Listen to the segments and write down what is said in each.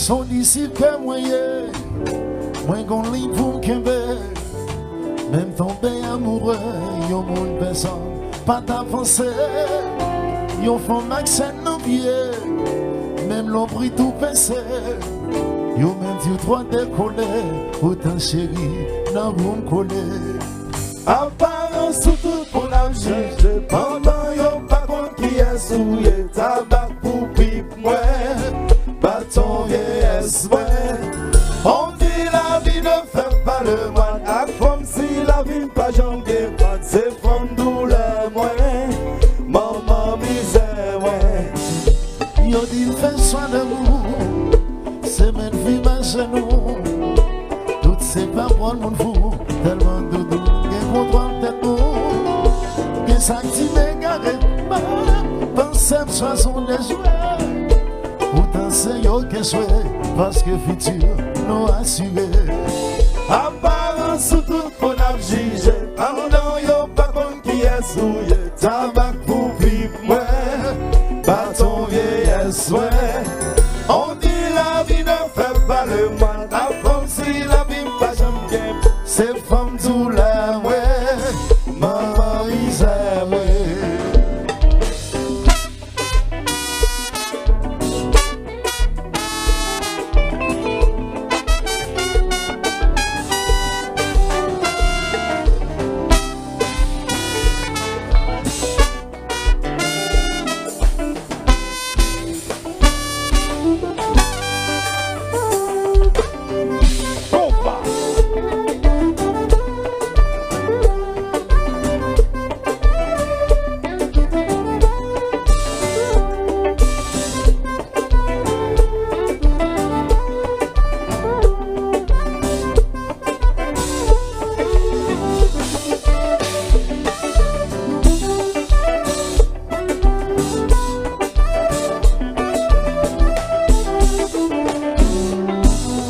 Son disciple que moi, moi qu'on lit pour qu'aimer. Même tomber amoureux, yon moun personne, pas d'avancer. Yon font maxen nos pieds, même l'on pris tout pincé. Yon même dit trois décoller, autant chéri, n'a vous coller. Apparence sous tout pour la juge, pendant yon pas contre qui est souillé, tabac pour pipe, ouais, bâton vieillesse, ouais. On dit la vie ne fait pas le mal, comme si la vie pas jambe pas, c'est from douleur, ouais, maman misère, ouais. Yon dit fais soin de vous, c'est même vie ma genou. Toutes ces paroles mon fou, tellement doudou. Contrôle tête nous, que ça qui m'égare pas, pensez soit son déjoué. Pourtant c'est yo que souhait, parce que futur nous assuré. Apparence sous tout qu'on a jugé, pendant yo pas contre qui est souillé, tabac pour vivre, ouais, bâton vieillesse, ouais. On dit la vie ne fait pas le mal, comme si la vie pas jamais, c'est femme douleur, ouais. Maman misère,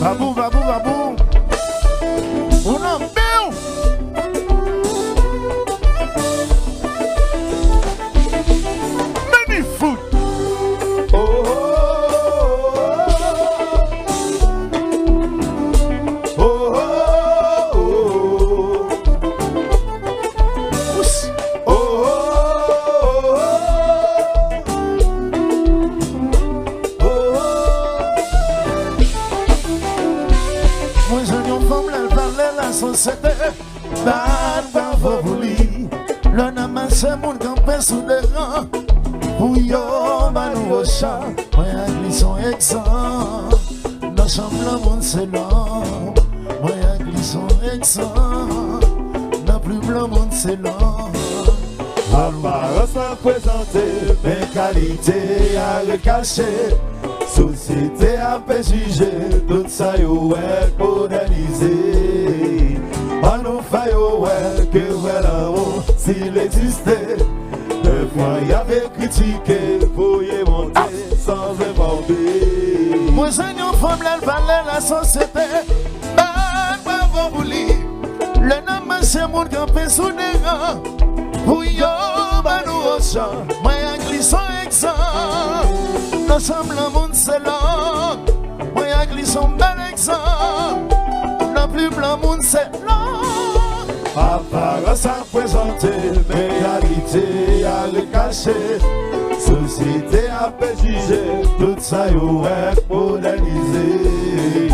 Babou, babou, babou. On a bien. Many food. oh, oh, oh, oh, oh, Moi je n'y femme la parler la société. Bad pas voulu. Le nom c'est mon campé sous les rangs. Pour yo manou au chat. Moi à son exempt. Dans chambre le monde c'est lent. Moi à son exempt. Dans plus le monde c'est lent. apparence à présenter, mes qualités à recacher. Société à préjuger, tout ça yo est modernisé. On nous fait yo est que voilà s'il existait. Des fois y avait critiqué, pour y monter sans inventer. Moi je n'y femme la parler la société. Bad pas voulu. Le nom c'est mon campé sous les rangs. Pour yo manou au chat. Moi à son exempt. Ensemble le monde c'est là. Moi à son bel exemple. Le plus blanc monde c'est là. Apparence à présenter, mes qualités à le cacher. Société à préjuger, tout ça yo est modernisé.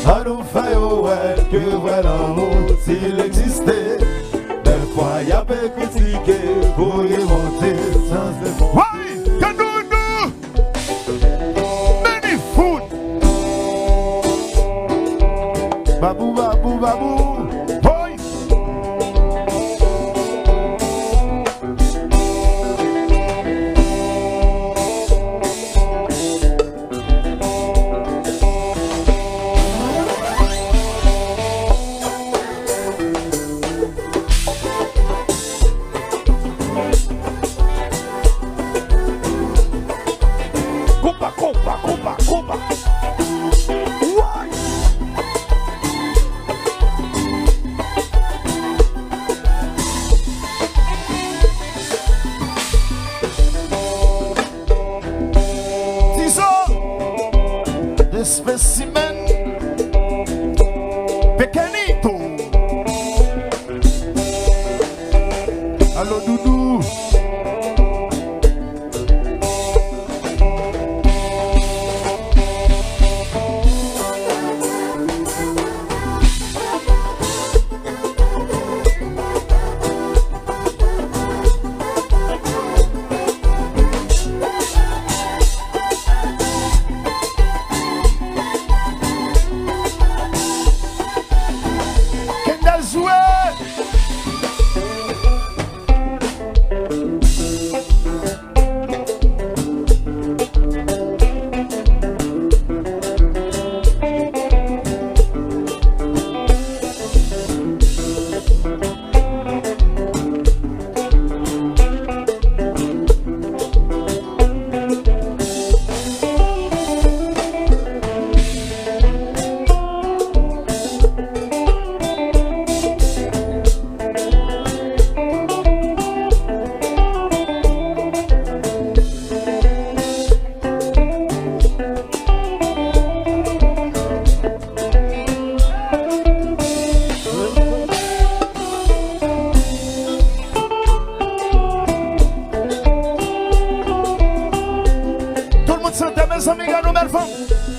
À nous faire yo est que voilà l'amour s'il existait. Des fois y a pas critiqué, pour y monter sans effort. Ouais, Kadoudou. Many food. Babou, babou, babou. Boy. Compa. What? le spécimen Pequenito. Allô Doudou.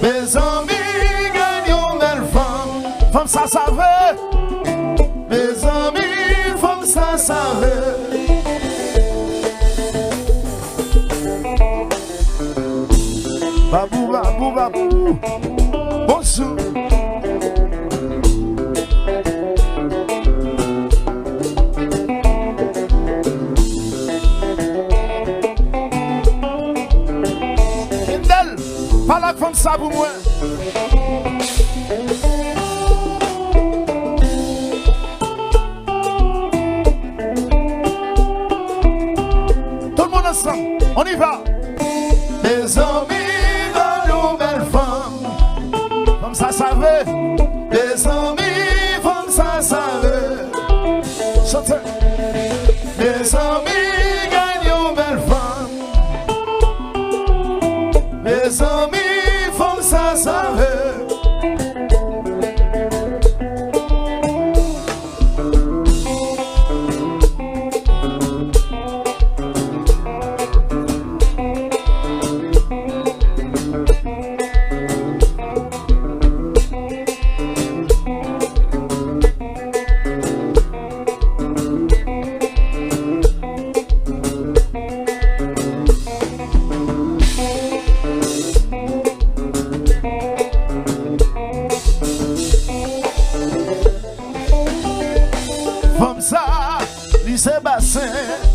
Mes amis gagnent belle femme, femme ça savait. Mes amis, femme ça savait. Babou, babou, babou, bonjour. Pas la femme ça pour moi. Tout le monde ensemble, on y va. Mes amis de nos belles femmes, comme ça savait. Mes amis, comme ça savait. Chantez. Mes amis gagnent aux belles femmes. Mes amis, font ça savait.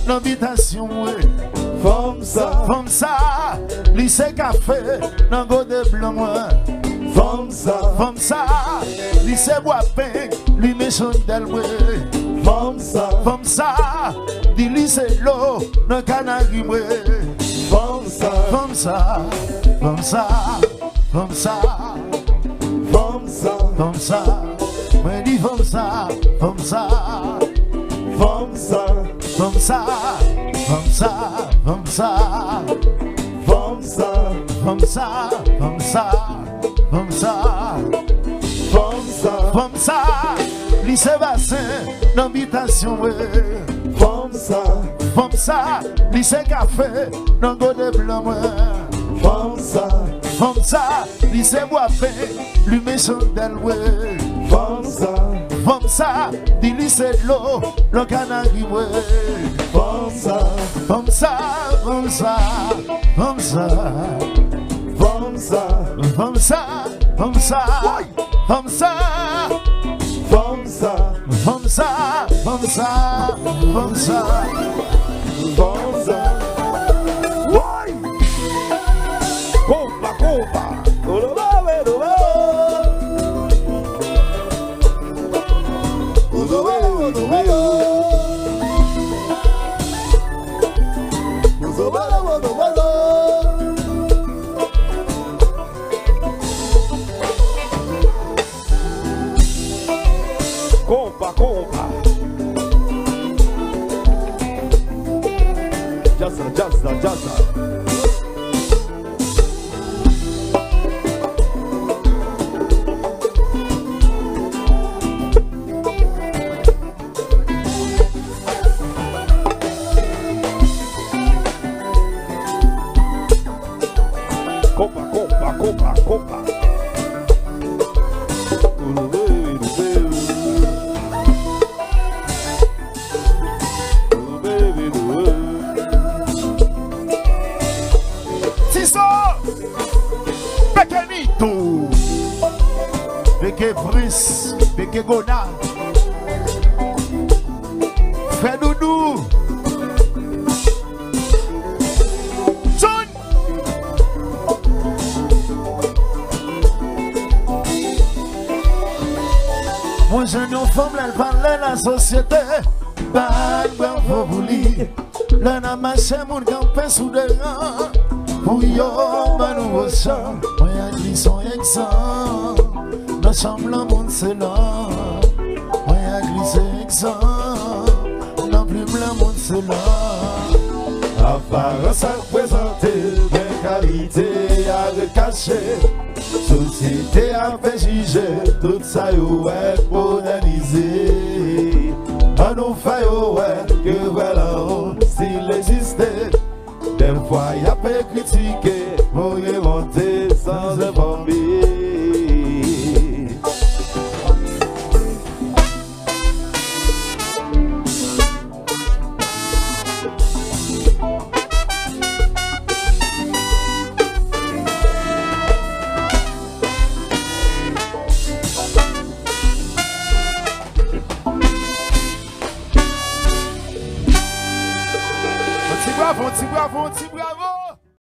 L'invitation, Femme ça, lycée café, dans go de blanc, Femme ça, lycée bois pain, lui méchant d'elle, Femme ça, dit lycée l'eau, dans canari, Femme ça, femme ça, femme ça, femme ça, Femme ça, femme ça, moi dis femme ça, femme ça. Femme ça, femme ça, femme ça, femme ça, Femme ça, femme ça, femme ça, femme ça, Femme ça, femme ça, lycée bassin, l'habitation, Femme ça, lycée café, dans go de blanc, Femme ça, lycée bois pain, lui méchant d'elle, Femme ça, dit lycée de l'eau, le canari, Femme ça, femme ça, femme ça, femme ça, Femme ça, femme ça, femme ça, femme ça, Femme ça, femme ça, femme ça, femme ça, Femme ça, ouais. Compa, compa, compa, compa. Jazza. Péké Brice, Péké Gona. Frère Doudou. John. Mon jeune femme, elle parlait la société. Bad, bravo, vous li. L'un a marché, mon campé sous des rangs. Pour yo, ma nouveau chant. Moi, y'a glissé son exemple. La chambre, la monde, c'est là. Moi, y'a glissé exemple. La plume, la monde, c'est là. Apparence à présenter, mes qualités à recacher. Société a fait juger, tout ça est pour analyser. On nous fait que voilà, s'il existait. Des fois, il y a pas critiqué pour inventer sans informer. Bravo, bravo.